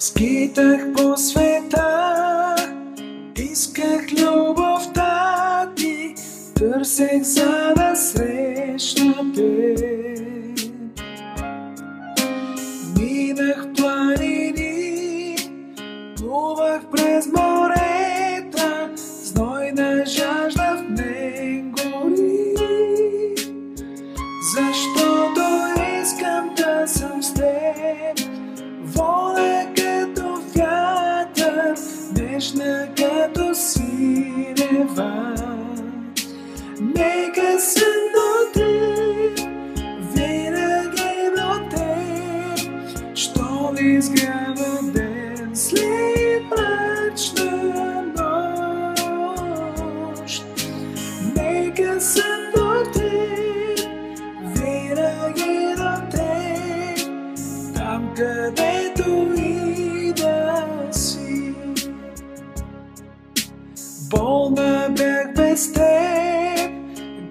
Скитах по света, исках любовта ти, търсех за да срещна те. Минах планини, плувах през морета, знойна жажда в мен гори. Защото искам да съм с теб, воля като вятър, нежна като синева. Нека съм до теб, винаги до теб, щом изгрява ден след мрачна нощ. Нека съм до теб, винаги до теб, там където и да си. Болна бях без теб,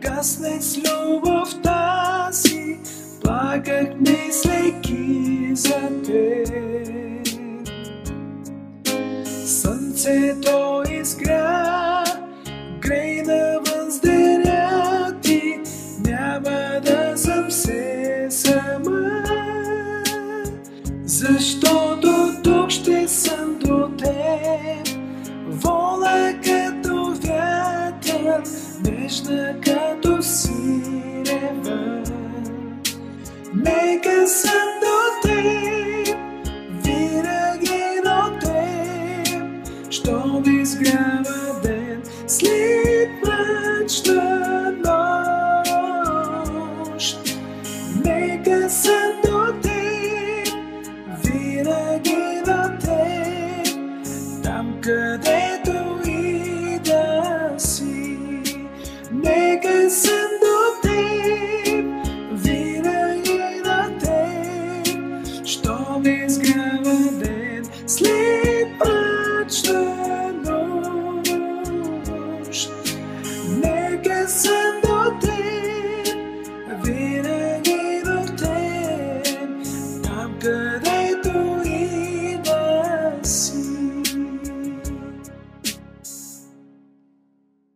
гаснех с любовта си, плаках мислейки за теб. Слънцето изгря, грейна вън с деня ти, няма да съм се сама, защото тук ще съм до теб. Воля като вятър, нежна като синева. Нека съм до теб, винаги до теб, щом изгрява ден след мрачна нощ. Нека съм до теб, винаги до теб, там където и да си. Нека съм